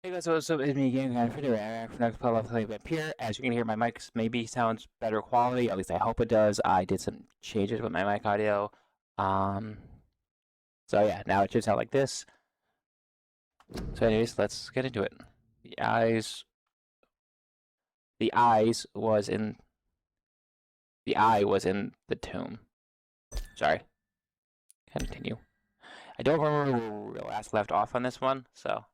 Hey guys, what's up? It's me again, kind of for next part of playing Vampyr. As you can hear, my mic maybe sounds better quality. At least I hope it does. I did some changes with my mic audio. Um, so yeah, now it should sound like this. So anyways, let's get into it. The eyes was in the eye was in the tomb. Sorry. Continue. I don't remember where we last left off on this one, so.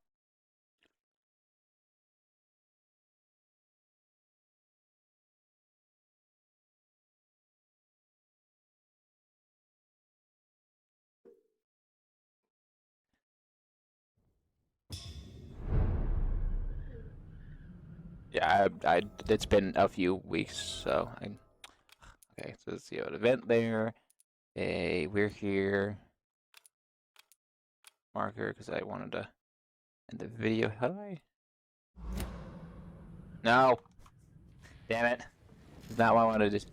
Yeah, it's been a few weeks, so okay. So let's see, an event there. Hey, we're here. Marker, because I wanted to end the video. How do I? No. Damn it. That's not what I wanted to do.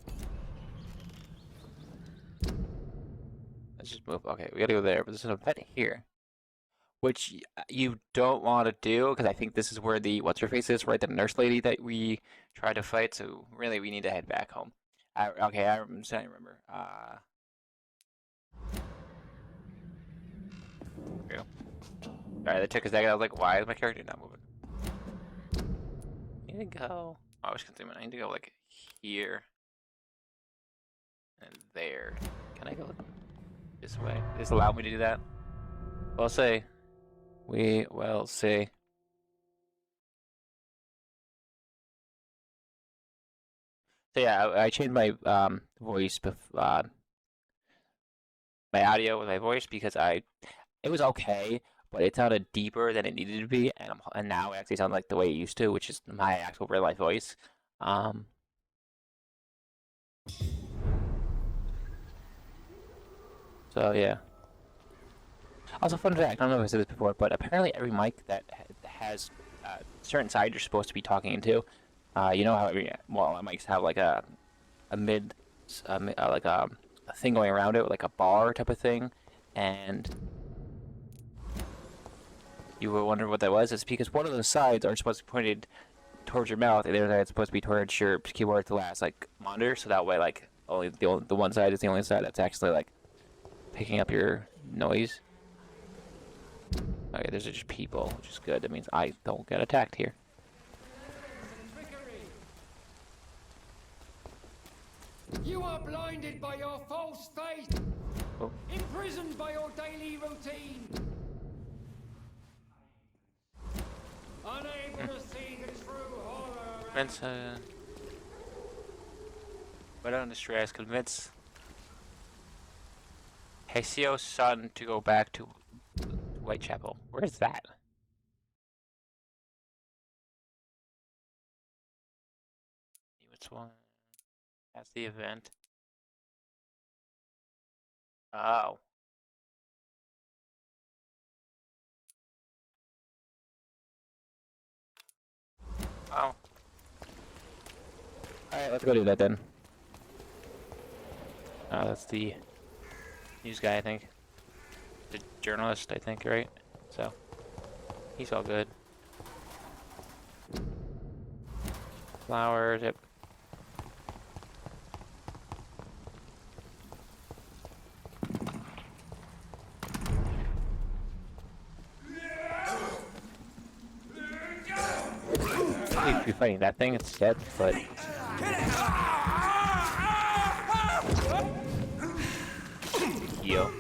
Let's just move. Okay, we gotta go there, but there's an event here, which you don't want to do, because I think this is where the what's her face is, right? The nurse lady that we tried to fight. So really, we need to head back home. Okay, I'm trying to remember. There we go. Alright, that took a second. I was like, why is my character not moving? I need to go. Oh, I was consuming. I need to go like here and there. Can I go this way? Does this allow me to do that? We'll see. We will see. So yeah, I changed my voice, my audio with my voice because it was okay, but it sounded deeper than it needed to be, and now it actually sounds like the way it used to, which is my actual real life voice. So yeah. Also, fun fact, I don't know if I said this before, but apparently every mic that has a certain side you're supposed to be talking into, you know how mics have like a mid, like a thing going around it, like a bar type of thing, and you were wondering what that was. It's because one of the sides are supposed to be pointed towards your mouth, and the other side is supposed to be towards your keyboard to last like monitor, so that way like only the one side is the only side that's actually like picking up your noise. Okay, there's just people, which is good. That means I don't get attacked here. You are blinded by your false faith, imprisoned by your daily routine, unable to see the true horror. Vincent, without distress, convince Hesio's son to go back to Whitechapel. Where is that? Which one? That's the event. Oh. Oh. Alright, let's go do that then. That's the news guy, I think. The journalist, I think, right? So, he's all good. Flowers, yep. I'd be fighting that thing instead, but heal.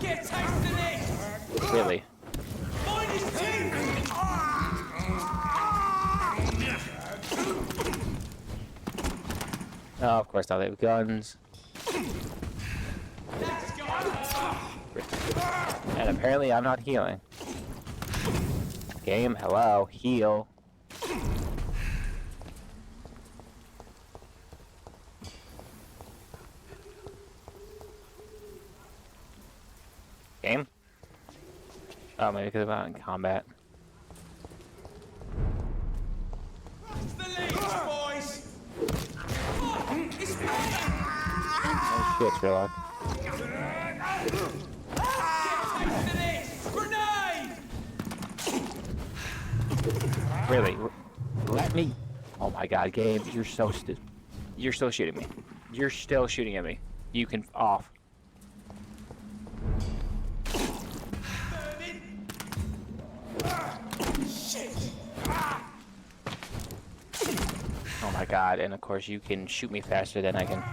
Get taste of this! Really? Find his teeth! Oh, of course now they have guns. And apparently I'm not healing. Game, hello, heal. Game? Oh, maybe because I'm not in combat. The leads, boys! Oh shit, Sherlock. Get taste of this! Grenade! Really? Let me... Oh my god, game, you're so You're still shooting me. You're still shooting at me. You can... off. Oh my god, and of course you can shoot me faster than I can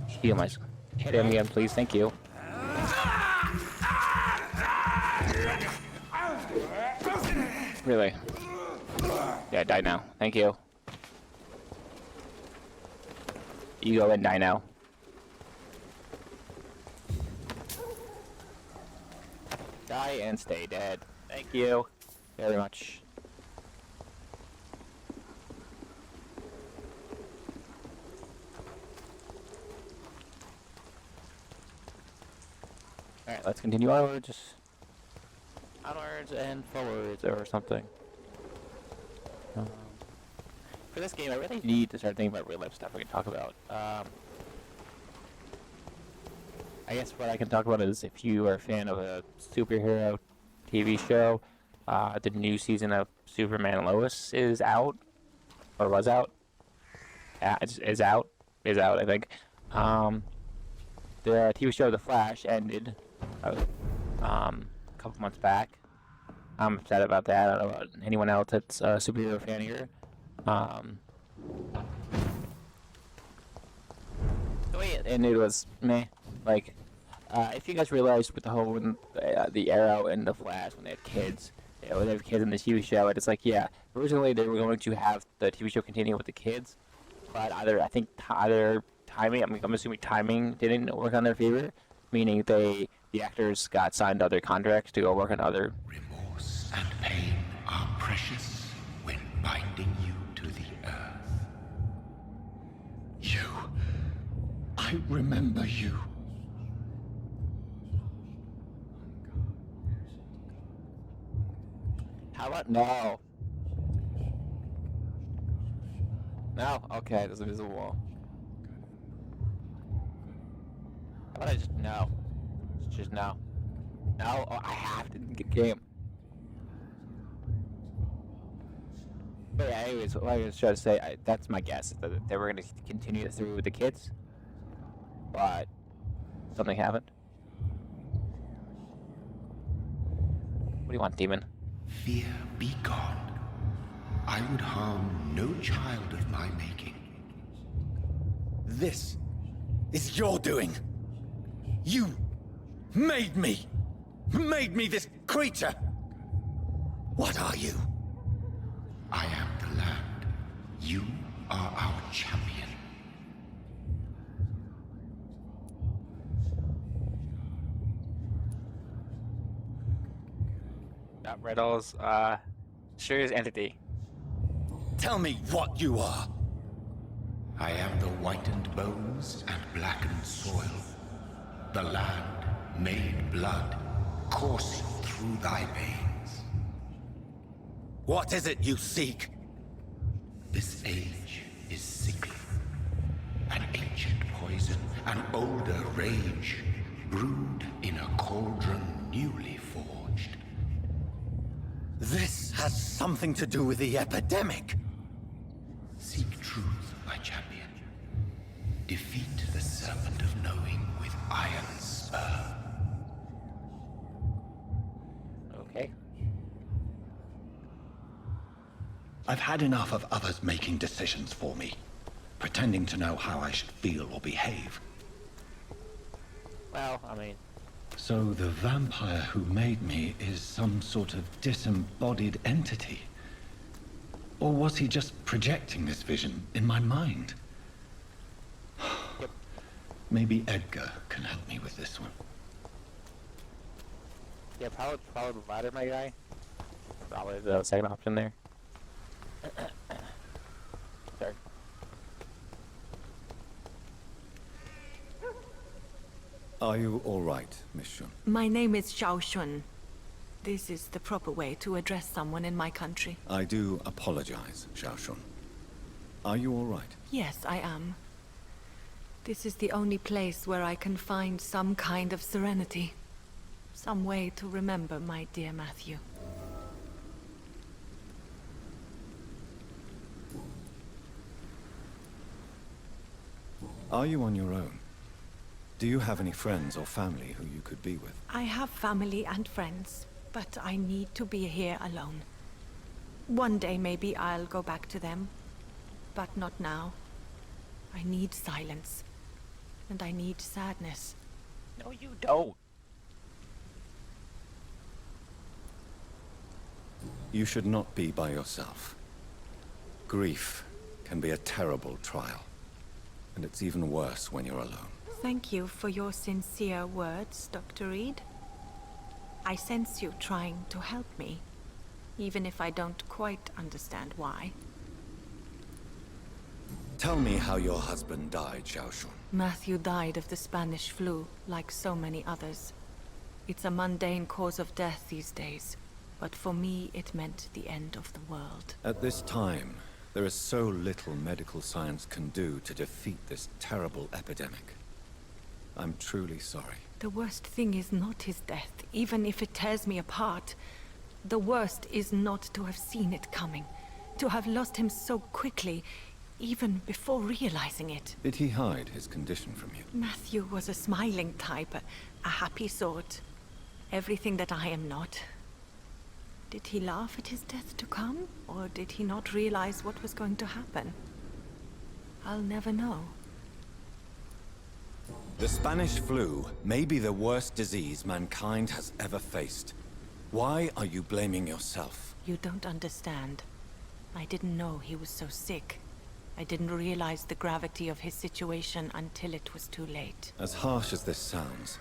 heal myself. Hit him again, please, thank you. Really? Yeah, die now. Thank you. You go and die now. Die and stay dead. Thank you very much. Alright, let's continue onwards. Onwards and forwards or something. For this game, I really need to start thinking about real life stuff we can talk about. I guess what I can talk about is if you are a fan of a superhero TV show, the new season of Superman and Lois is out, or was out. Is out, I think. The TV show The Flash ended a couple months back. I'm upset about that. I don't know about anyone else that's a superhero fan here. The way it ended was meh. Like, if you guys realized with the whole the Arrow and the Flash when they had kids, when they have kids in the TV show, it's like, yeah, originally they were going to have the TV show continue with the kids, but either timing, I'm assuming timing didn't work on their favor, meaning the actors got signed other contracts to go work on other. Remorse and pain are precious when binding you to the earth. You. I remember you. How about no? No? Okay, there's a visible wall. How about I just no? Just no. No? Oh, I have to get game. But yeah, anyways, what I was trying to say, that's my guess, that they were going to continue through with the kids. But something happened. What do you want, demon? Fear be gone. I would harm no child of my making. This is your doing. You made me this creature. What are you? I am the land. You are our champion. That Riddles, sure is entity. Tell me what you are. I am the whitened bones and blackened soil. The land made blood coursing through thy veins. What is it you seek? This age is sickly. An ancient poison, an older rage, brewed in a cauldron newly forged. This has something to do with the epidemic. Seek truth, my champion. Defeat the serpent of knowing with iron spur. Okay. I've had enough of others making decisions for me, pretending to know how I should feel or behave. Well, I mean... So the vampire who made me is some sort of disembodied entity? Or was he just projecting this vision in my mind? Yep. Maybe Edgar can help me with this one. Yeah, probably the latter, my guy. Probably the second option there. Sorry. Are you all right, Miss Shun? My name is Xiao Shun. This is the proper way to address someone in my country. I do apologize, Xiao Shun. Are you all right? Yes, I am. This is the only place where I can find some kind of serenity. Some way to remember my dear Matthew. Are you on your own? Do you have any friends or family who you could be with? I have family and friends, but I need to be here alone. One day maybe I'll go back to them, but not now. I need silence, and I need sadness. No, you don't. You should not be by yourself. Grief can be a terrible trial, and it's even worse when you're alone. Thank you for your sincere words, Dr. Reed. I sense you trying to help me, even if I don't quite understand why. Tell me how your husband died, Xiaoshun. Matthew died of the Spanish flu, like so many others. It's a mundane cause of death these days, but for me it meant the end of the world. At this time, there is so little medical science can do to defeat this terrible epidemic. I'm truly sorry. The worst thing is not his death, even if it tears me apart. The worst is not to have seen it coming, to have lost him so quickly, even before realizing it. Did he hide his condition from you? Matthew was a smiling type, a happy sort. Everything that I am not. Did he laugh at his death to come, or did he not realize what was going to happen? I'll never know. The Spanish flu may be the worst disease mankind has ever faced. Why are you blaming yourself? You don't understand. I didn't know he was so sick. I didn't realize the gravity of his situation until it was too late. As harsh as this sounds,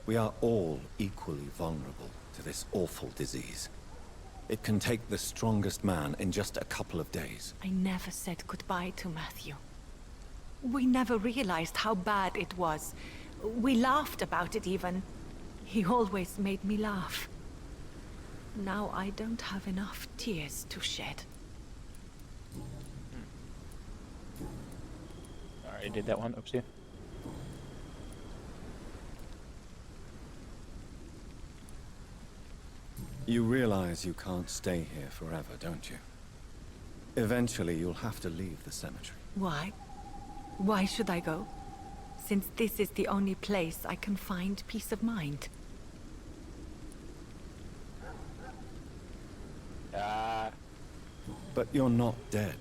we are all equally vulnerable to this awful disease. It can take the strongest man in just a couple of days. I never said goodbye to Matthew. We never realized how bad it was. We laughed about it even. He always made me laugh. Now I don't have enough tears to shed. Alright, I did that one. Oopsie. You realize you can't stay here forever, don't you? Eventually, you'll have to leave the cemetery. Why? Why should I go? Since this is the only place I can find peace of mind. But you're not dead.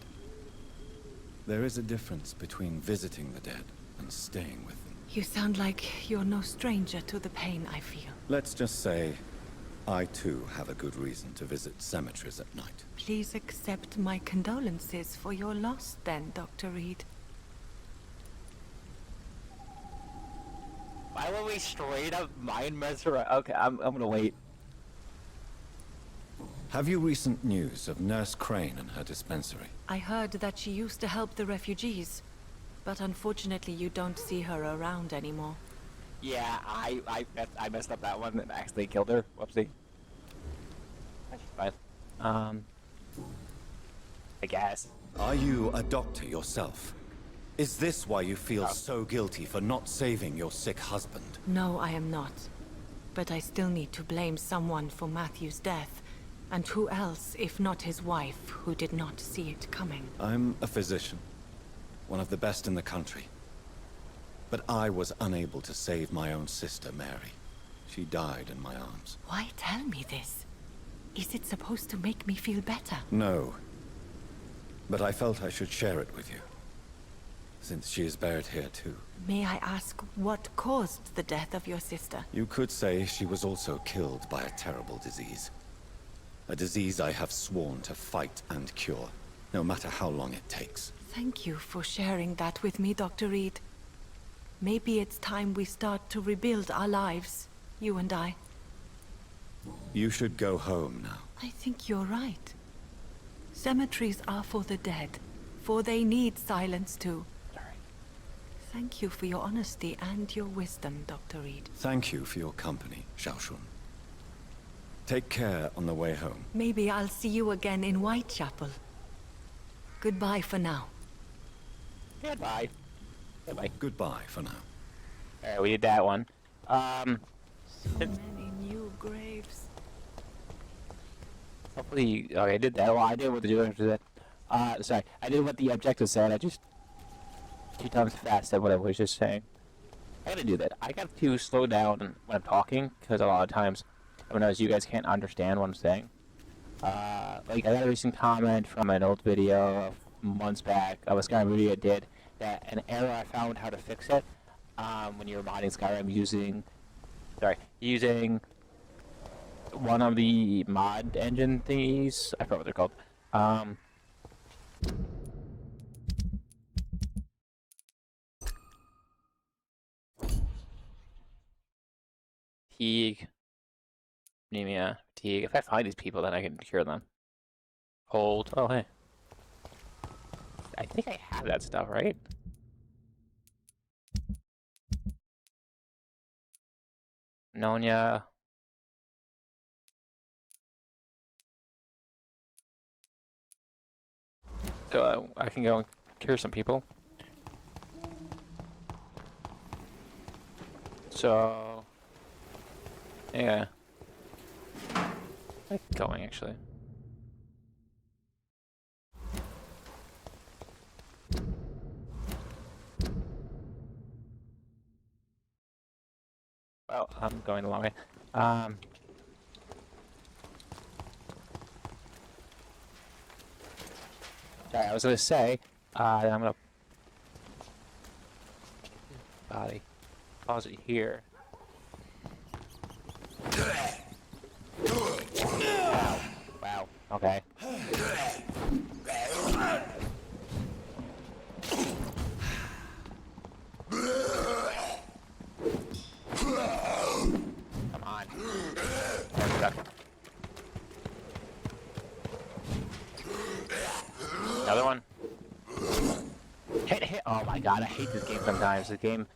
There is a difference between visiting the dead and staying with them. You sound like you're no stranger to the pain I feel. Let's just say, I too have a good reason to visit cemeteries at night. Please accept my condolences for your loss then, Dr. Reed. Why were we straight up mind messer? Okay, I'm gonna wait. Have you recent news of Nurse Crane and her dispensary? I heard that she used to help the refugees, but unfortunately you don't see her around anymore. Yeah, I messed up that one and accidentally killed her. Whoopsie. Fine. I guess. Are you a doctor yourself? Is this why you feel so guilty for not saving your sick husband? No, I am not. But I still need to blame someone for Matthew's death. And who else, if not his wife, who did not see it coming? I'm a physician, one of the best in the country. But I was unable to save my own sister, Mary. She died in my arms. Why tell me this? Is it supposed to make me feel better? No. But I felt I should share it with you, since she is buried here too. May I ask what caused the death of your sister? You could say she was also killed by a terrible disease. A disease I have sworn to fight and cure, no matter how long it takes. Thank you for sharing that with me, Dr. Reed. Maybe it's time we start to rebuild our lives, you and I. You should go home now. I think you're right. Cemeteries are for the dead, for they need silence too. Thank you for your honesty and your wisdom, Dr. Reed. Thank you for your company, Xiaoshun. Take care on the way home. Maybe I'll see you again in Whitechapel. Goodbye for now. Goodbye. Goodbye. Goodbye for now. Alright, we did that one. So many new graves. Hopefully, okay, I did that. Well, I did what the objective said. Sorry, I did what the objective said. I just 2 times fast than what I was just saying. I gotta do that. I got to slow down when I'm talking, because a lot of times I notice you guys can't understand what I'm saying. Like, I got a recent comment from an old video months back of a Skyrim video I did, that an error I found how to fix it, when you're modding Skyrim using one of the mod engine thingies. I forgot what they're called. Fatigue. Anemia. Fatigue. If I find these people, then I can cure them. Hold. Oh, hey. I think I have that stuff, right? Pneumonia. So I can go and cure some people. So yeah, I'm going actually. Well, I'm going the long way. Sorry, I was gonna say, I'm gonna body pause it here. Wow. Wow. Okay. Come on. Another one. Hit. Oh my god, I hate this game sometimes. This game.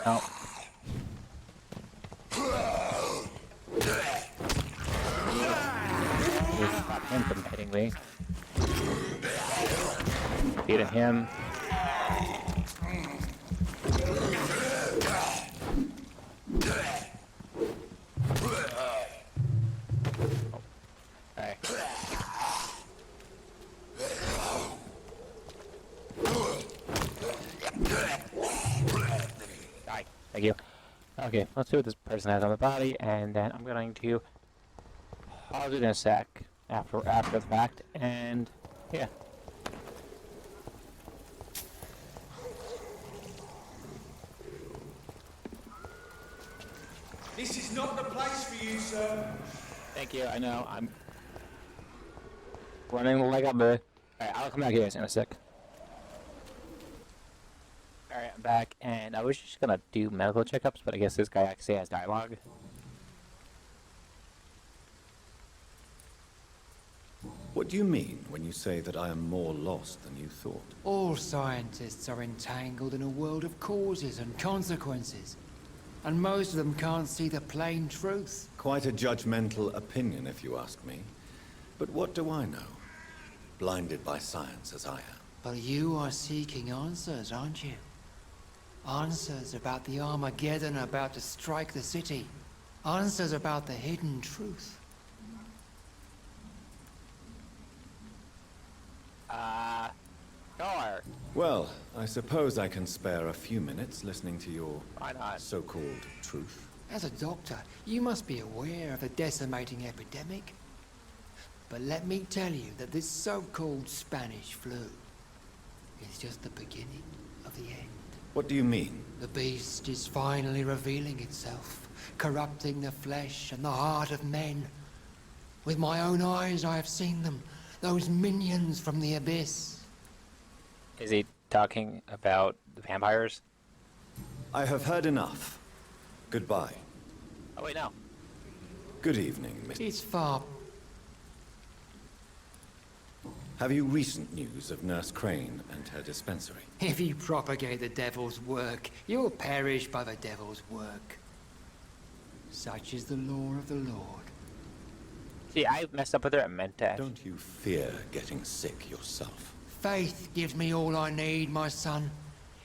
Oh. Stop him from hitting me. Beating him. Okay. Die. Thank you. Okay, let's see what this person has on the body, and then I'm going to pause it in a sec after the fact, and yeah. This is not the place for you, sir. Thank you. I know. I'm running like a bird. Alright, I'll come back here in a sec. Alright, I'm back, and I was just gonna do medical checkups, but I guess this guy actually has dialogue. What do you mean when you say that I am more lost than you thought? All scientists are entangled in a world of causes and consequences. And most of them can't see the plain truth. Quite a judgmental opinion, if you ask me. But what do I know? Blinded by science as I am. But you are seeking answers, aren't you? Answers about the Armageddon about to strike the city. Answers about the hidden truth. Sure. Well, I suppose I can spare a few minutes listening to your Why not? so-called truth. As a doctor, you must be aware of the decimating epidemic. But let me tell you that this so-called Spanish flu is just the beginning of the end. What do you mean? The beast is finally revealing itself, corrupting the flesh and the heart of men. With my own eyes I have seen them, those minions from the abyss. Is he talking about the vampires? I have heard enough. Goodbye. Oh wait, no. Good evening, Mr. It's far. Have you recent news of Nurse Crane and her dispensary? If you propagate the devil's work, you'll perish by the devil's work. Such is the law of the Lord. See, I messed up with her. I meant to. Don't you fear getting sick yourself? Faith gives me all I need, my son.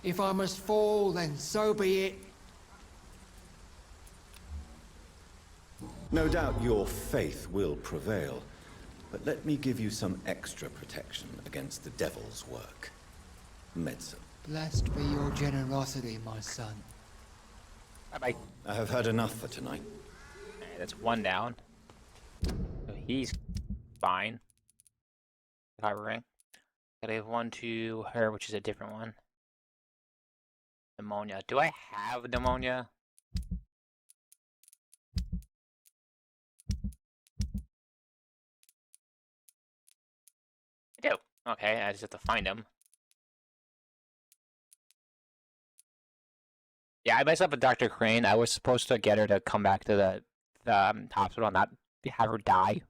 If I must fall, then so be it. No doubt your faith will prevail, but let me give you some extra protection against the devil's work. Medicine. Blessed be your generosity, my son. Bye-bye. I have had enough for tonight. Alright, that's one down. So he's fine. Recovering. Gotta give one to her, which is a different one. Pneumonia. Do I have pneumonia? I do. Okay, I just have to find him. Yeah, I messed up with Dr. Crane. I was supposed to get her to come back to the hospital and not have her die.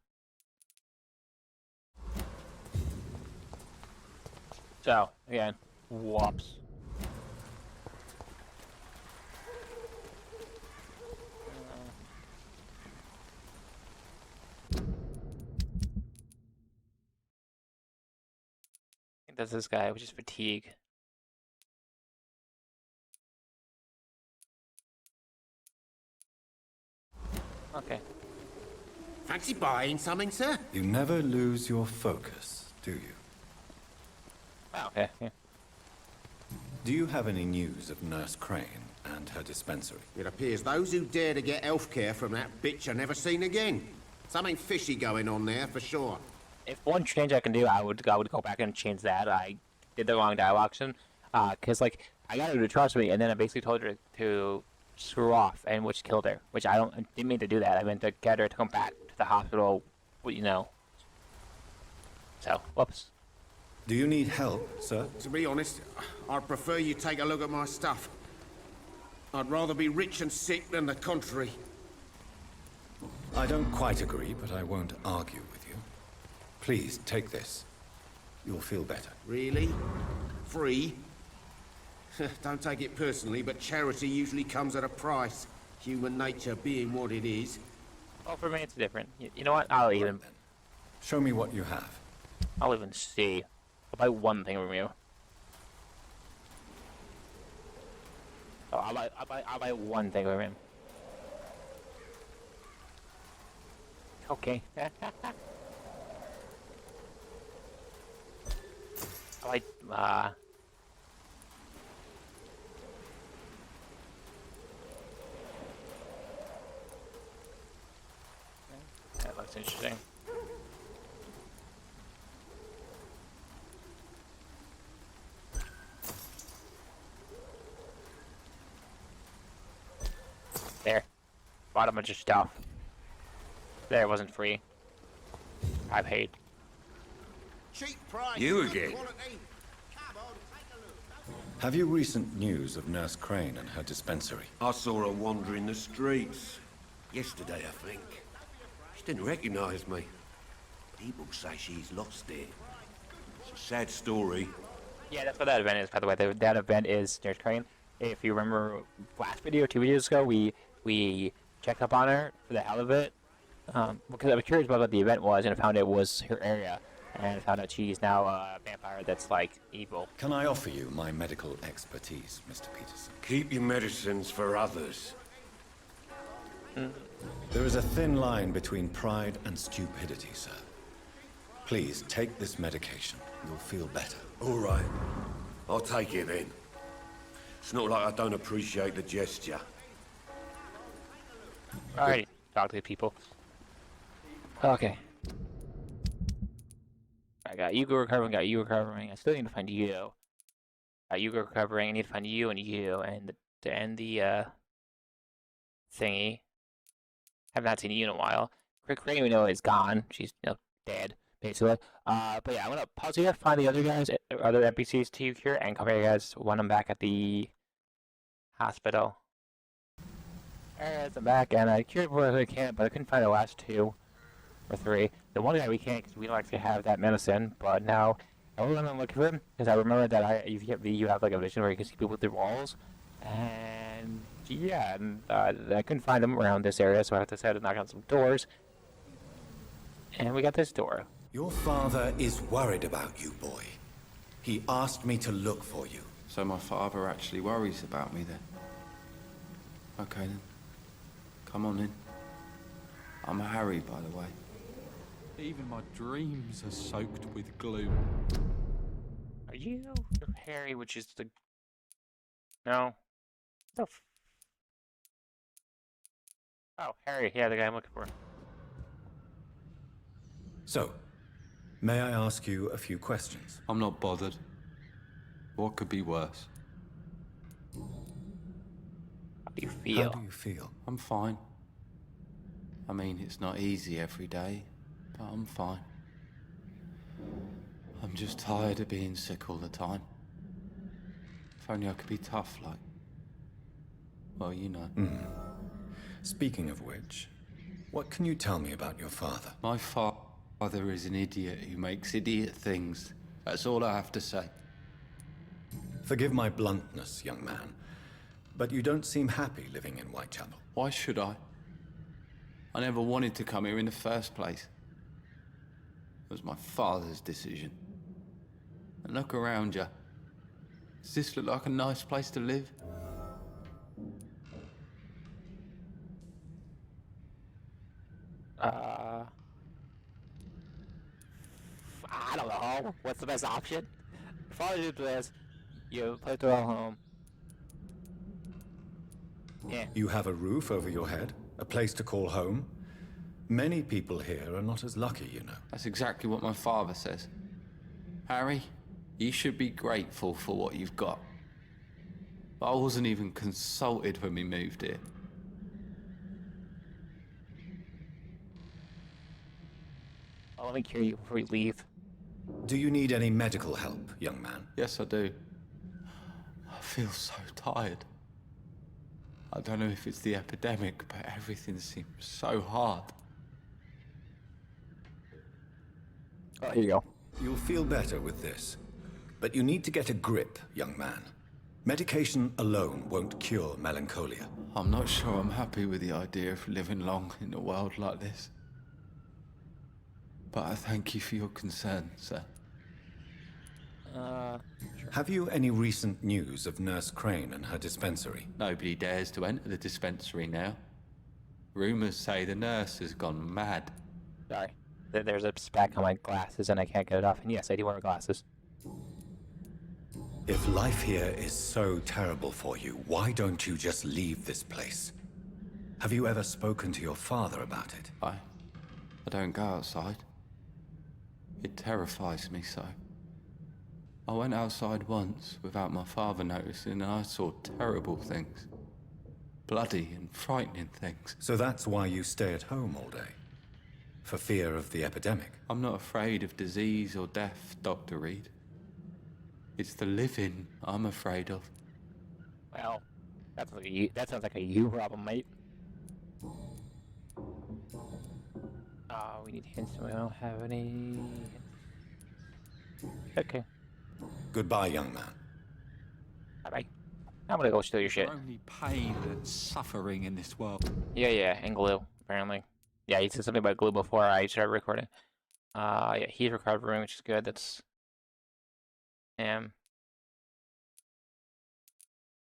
So, again, whoops. I think that's this guy, which is fatigue. Okay. Fancy buying something, sir? You never lose your focus, do you? Oh, okay. Yeah. Do you have any news of Nurse Crane and her dispensary? It appears those who dare to get healthcare from that bitch are never seen again. Something fishy going on there, for sure. If one change I can do, I would go back and change that. I did the wrong dialogue option. Cause like I got her to trust me, and then I basically told her to screw off, and which killed her. Which I didn't mean to do that. I meant to get her to come back to the hospital. You know. So, whoops. Do you need help, sir? To be honest, I'd prefer you take a look at my stuff. I'd rather be rich and sick than the contrary. I don't quite agree, but I won't argue with you. Please, take this. You'll feel better. Really? Free? Don't take it personally, but charity usually comes at a price. Human nature being what it is. Well, for me it's different. You know what? I'll even Show me what you have. I'll even see. I'll buy one thing from you. Oh, I'll buy one thing from him. Okay. That looks interesting. There. Bought a bunch of stuff. There, it wasn't free. I paid. Cheap price. You again? Quality. Come on, take a look. Have you recent news of Nurse Crane and her dispensary? I saw her wandering the streets. Yesterday, I think. She didn't recognize me. People say she's lost it. It's a sad story. Yeah, that's what that event is, by the way. That event is Nurse Crane. If you remember last video, 2 videos ago, we checked up on her for the hell of it. Because I was curious about what the event was, and I found it was her area. And I found out she's now a vampire that's, like, evil. Can I offer you my medical expertise, Mr. Peterson? Keep your medicines for others. There is a thin line between pride and stupidity, sir. Please, take this medication. You'll feel better. All right. I'll take it then. It's not like I don't appreciate the gesture. Alrighty, talk to the people. Okay. I got you recovering, got you recovering. I still need to find you. Got you recovering, I need to find you and you, and to end the thingy. Have not seen you in a while. Crane we know is gone. She's dead, basically. But yeah, I'm gonna pause here, find the other guys, other NPCs to cure, and come here, guys, when I'm back at the hospital. Alright, I'm back, and I cured what I can, but I couldn't find the last 2 or 3. The one guy we can't, because we don't actually have that medicine, but now I will look for him, because I remember that you have like a vision where you can see people through walls, and yeah, and I couldn't find him around this area, so I decided to knock on some doors, and we got this door. Your father is worried about you, boy. He asked me to look for you. So my father actually worries about me then? Okay then. Come on in. I'm Harry, by the way. Even my dreams are soaked with gloom. Are you Harry, which is the... No. The f... Oh, Harry. Yeah, the guy I'm looking for. So, may I ask you a few questions? I'm not bothered. What could be worse? How do you feel? How do you feel? I'm fine. I mean, it's not easy every day, but I'm fine. I'm just tired of being sick all the time. If only I could be tough like... Well, you know. Speaking of which, what can you tell me about your father? My father is an idiot who makes idiot things. That's all I have to say. Forgive my bluntness, young man, but you don't seem happy living in Whitechapel. Why should I? I never wanted to come here in the first place. It was my father's decision. And look around you. Does this look like a nice place to live? I don't know. What's the best option? Probably do this. You play through at home. Yeah. You have a roof over your head, a place to call home. Many people here are not as lucky, you know. That's exactly what my father says. Harry, you should be grateful for what you've got. But I wasn't even consulted when we moved here. Oh, let me cure you before you leave. Do you need any medical help, young man? Yes, I do. I feel so tired. I don't know if it's the epidemic, but everything seems so hard. Oh, here you go. You'll feel better with this. But you need to get a grip, young man. Medication alone won't cure melancholia. I'm not sure I'm happy with the idea of living long in a world like this. But I thank you for your concern, sir. Have you any recent news of Nurse Crane and her dispensary? Nobody dares to enter the dispensary now. Rumors say the nurse has gone mad. Sorry. There's a speck on my glasses and I can't get it off. And yes, I do wear glasses. If life here is so terrible for you, why don't you just leave this place? Have you ever spoken to your father about it? I don't go outside. It terrifies me so. I went outside once without my father noticing and I saw terrible things. Bloody and frightening things. So that's why you stay at home all day? For fear of the epidemic? I'm not afraid of disease or death, Dr. Reed. It's the living I'm afraid of. Well, that sounds like a you problem, mate. We need hints. We don't have any. Okay. Goodbye, young man. Bye-bye. I'm gonna go steal your shit. Only pain and suffering in this world. Yeah, and glue, apparently. Yeah, he said something about glue before I started recording. Yeah, he's recovering, which is good. That's...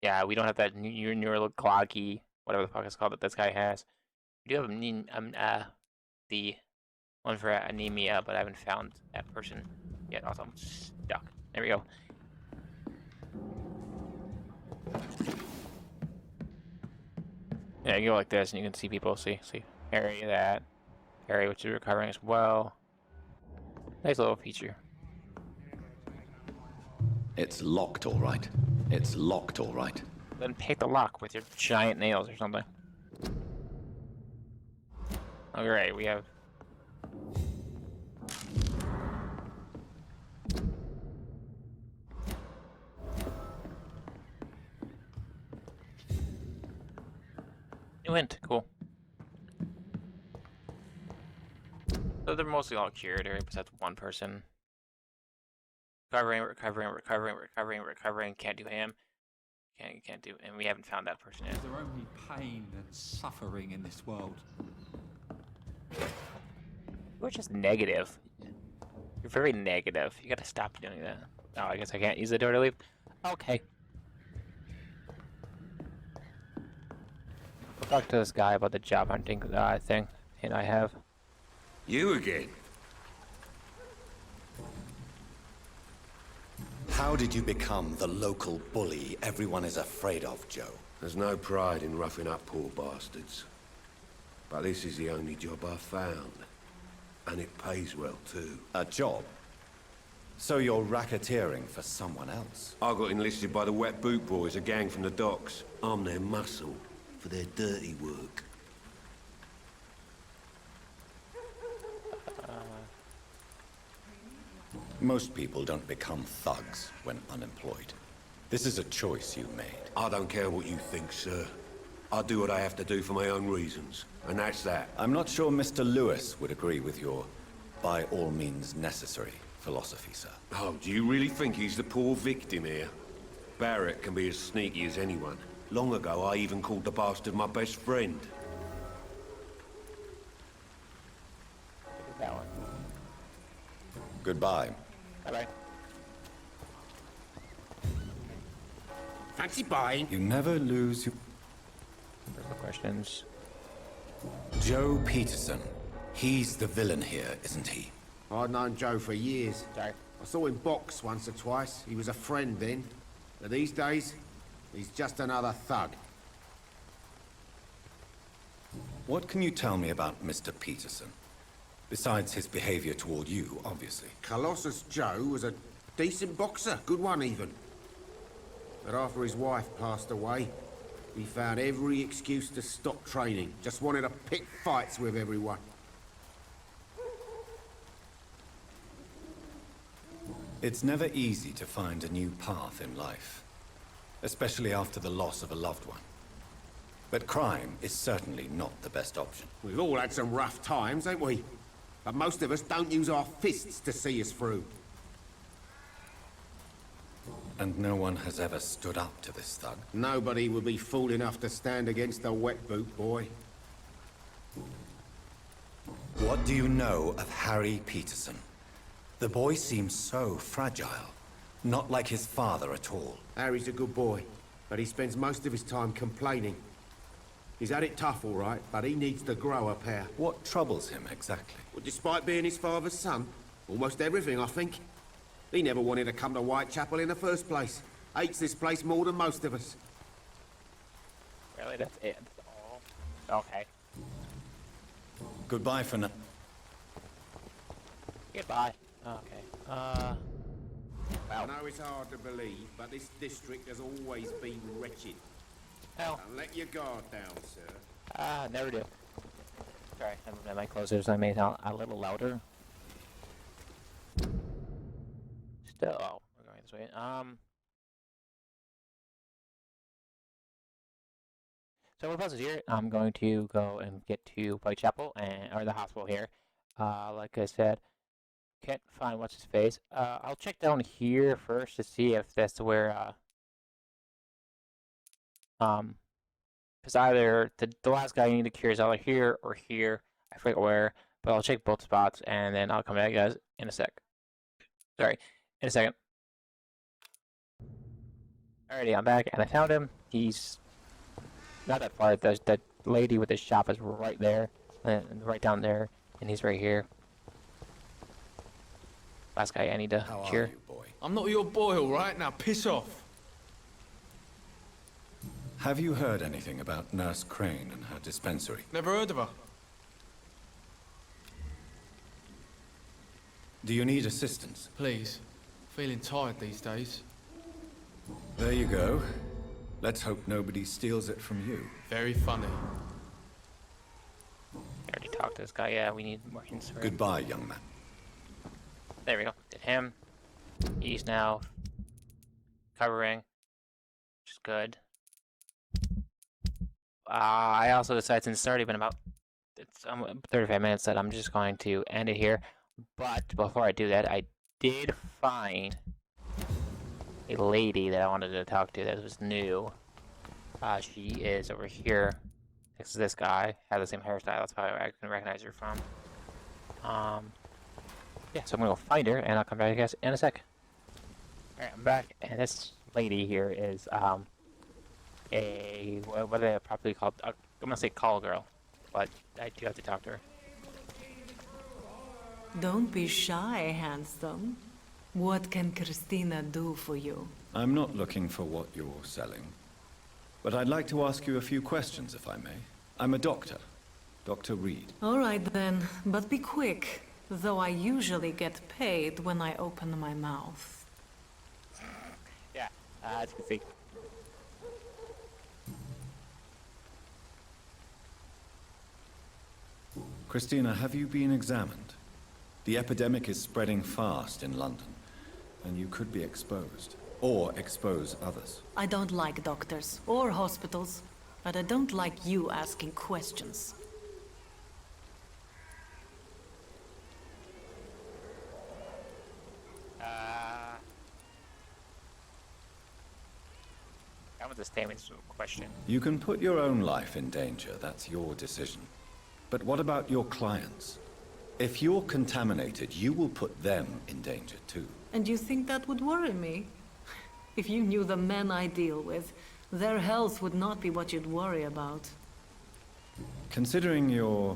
Yeah, we don't have that neurocloggy, whatever the fuck it's called, that this guy has. We do have the one for anemia, but I haven't found that person yet. Also, I'm stuck. There we go. Yeah, you go like this, and you can see people. See, Harry, that. Harry, which is recovering as well. Nice little feature. It's locked, all right. It's locked, all right. Then pick the lock with your giant nails or something. Alright, we have... New hint, cool. So they're mostly all cured, right? Besides one person. Recovering. Can't do him. Can't do, and we haven't found that person yet. Is there only pain and suffering in this world? You're just negative. You're very negative. You gotta stop doing that. Oh, I guess I can't use the door to leave. Okay. We'll talk to this guy about the job hunting thing, and I have. You again? How did you become the local bully everyone is afraid of, Joe? There's no pride in roughing up poor bastards. But this is the only job I've found. And it pays well, too. A job? So you're racketeering for someone else? I got enlisted by the Wet Boot Boys, a gang from the docks. I'm their muscle for their dirty work. Most people don't become thugs when unemployed. This is a choice you made. I don't care what you think, sir. I do what I have to do for my own reasons, and that's that. I'm not sure Mr. Lewis would agree with your by all means necessary philosophy, sir. Oh, do you really think he's the poor victim here? Barrett can be as sneaky as anyone. Long ago, I even called the bastard my best friend. That one. Goodbye. Bye-bye. Fancy buying? You never lose your... There's no questions. Joe Peterson. He's the villain here, isn't he? I'd known Joe for years. Sorry. I saw him box once or twice. He was a friend then. But these days, he's just another thug. What can you tell me about Mr. Peterson? Besides his behavior toward you, obviously. Colossus Joe was a decent boxer, good one even. But after his wife passed away, he found every excuse to stop training. Just wanted to pick fights with everyone. It's never easy to find a new path in life, especially after the loss of a loved one. But crime is certainly not the best option. We've all had some rough times, ain't we? But most of us don't use our fists to see us through. And no one has ever stood up to this thug. Nobody would be fool enough to stand against a wet boot boy. What do you know of Harry Peterson? The boy seems so fragile. Not like his father at all. Harry's a good boy, but he spends most of his time complaining. He's had it tough, all right, but he needs to grow a pair. What troubles him exactly? Well, despite being his father's son, almost everything, I think. He never wanted to come to Whitechapel in the first place. Hates this place more than most of us. Really? That's it? That's all? Okay. Goodbye for now. Goodbye. Okay. I Well. know it's hard to believe, but this district has always been wretched. Hell. And let your guard down, sir. Never do. Sorry, I moved my mic closer so I made it a little louder. Still, oh, we're going this way. So we're posted here. I'm going to go and get to Whitechapel or the hospital here. Like I said, can't find what's his face. I'll check down here first to see if that's where because either the last guy you need to cure is either here or here. I forget where, but I'll check both spots and then I'll come back, guys, in a sec. Sorry, in a second. Alrighty, I'm back and I found him. He's not that far. That lady with the shop is right there, and right down there, and he's right here. Last guy I need to How cure. are you, boy? I'm not your boy, all right? Now piss off. Have you heard anything about Nurse Crane and her dispensary? Never heard of her. Do you need assistance? Please. Feeling tired these days. There you go. Let's hope nobody steals it from you. Very funny. I already talked to this guy. Yeah, we need more hints for him. Goodbye, young man. There we go. Did him. He's now covering, which is good. I also decided, since it's already been about 35 minutes, that I'm just going to end it here. But before I do that, I did find a lady that I wanted to talk to that was new. She is over here next to this guy. Has the same hairstyle. That's probably where I can recognize her from. Yeah, so I'm gonna go find her, and I'll come back, I guess, in a sec. Alright, I'm back, and this lady here is what are they properly called? I'm gonna say call girl, but I do have to talk to her. Don't be shy, handsome. What can Christina do for you? I'm not looking for what you're selling, but I'd like to ask you a few questions, if I may. I'm a doctor, Dr. Reed. All right then, but be quick, though I usually get paid when I open my mouth. Yeah, as you can see. Christina, have you been examined? The epidemic is spreading fast in London, and you could be exposed, or expose others. I don't like doctors or hospitals, but I don't like you asking questions. That was a statement question. You can put your own life in danger, that's your decision. But what about your clients? If you're contaminated, you will put them in danger too. And you think that would worry me? If you knew the men I deal with, their health would not be what you'd worry about. Considering your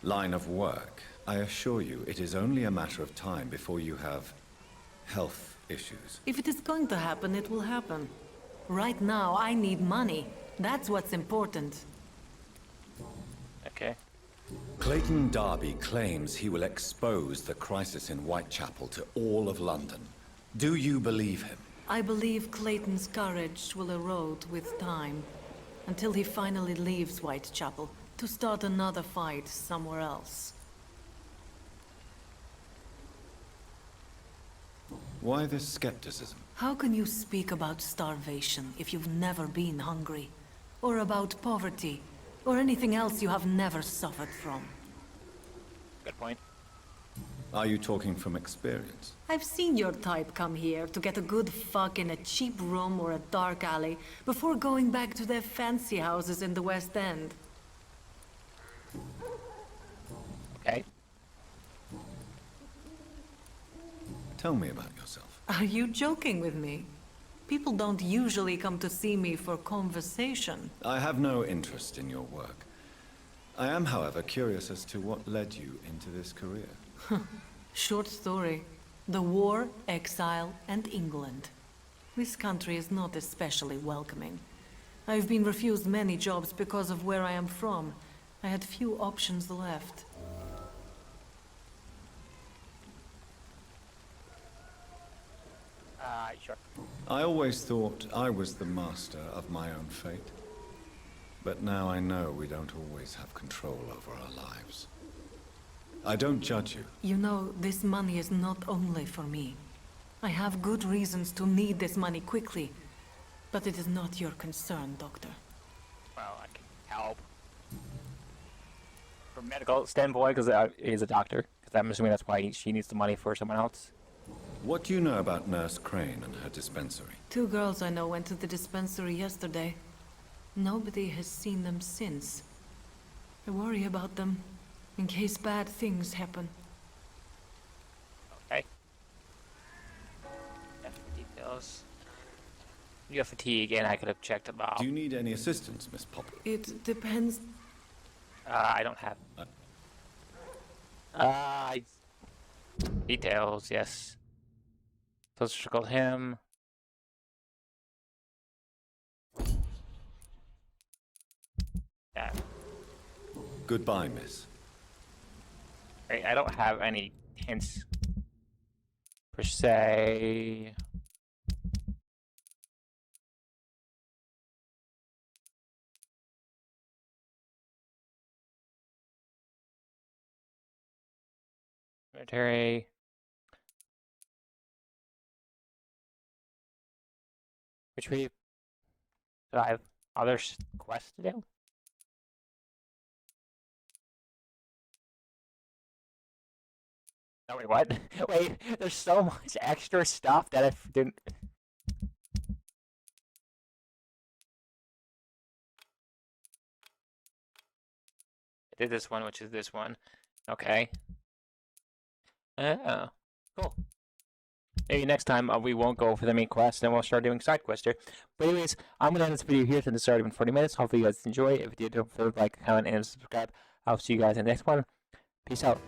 line of work, I assure you it is only a matter of time before you have health issues. If it is going to happen, it will happen. Right now, I need money. That's what's important. Okay. Clayton Darby claims he will expose the crisis in Whitechapel to all of London. Do you believe him? I believe Clayton's courage will erode with time, until he finally leaves Whitechapel to start another fight somewhere else. Why this skepticism? How can you speak about starvation if you've never been hungry? Or about poverty? Or anything else you have never suffered from? Good point. Are you talking from experience? I've seen your type come here to get a good fuck in a cheap room or a dark alley before going back to their fancy houses in the West End. Okay. Tell me about yourself. Are you joking with me? People don't usually come to see me for conversation. I have no interest in your work. I am, however, curious as to what led you into this career. Short story. The war, exile, and England. This country is not especially welcoming. I've been refused many jobs because of where I am from. I had few options left. Sure. I always thought I was the master of my own fate. But now I know we don't always have control over our lives. I don't judge you. You know, this money is not only for me. I have good reasons to need this money quickly. But it is not your concern, Doctor. Well, I can help. From medical standpoint, because he's a doctor. Because I'm assuming that's why she needs the money for someone else. What do you know about Nurse Crane and her dispensary? 2 girls I know went to the dispensary yesterday. Nobody has seen them since. I worry about them, in case bad things happen. Okay. Details. You have fatigue, and I could have checked about. Do you need any assistance, Miss Poplar? It depends. I don't have. Details, yes. So let's circle him. Yeah. Goodbye, miss. Right, I don't have any hints per se. Military. Which we do I have other quests to do? No, wait, what? Wait, there's so much extra stuff that I didn't. I did this one, which is this one. Okay. Oh, cool. maybe next time we won't go for the main quest, and we'll start doing side quests here. But anyways, I'm gonna end this video here since it's already been 40 minutes. Hopefully you guys enjoy. If you did, don't forget to like, comment, and subscribe. I'll see you guys in the next one. Peace out.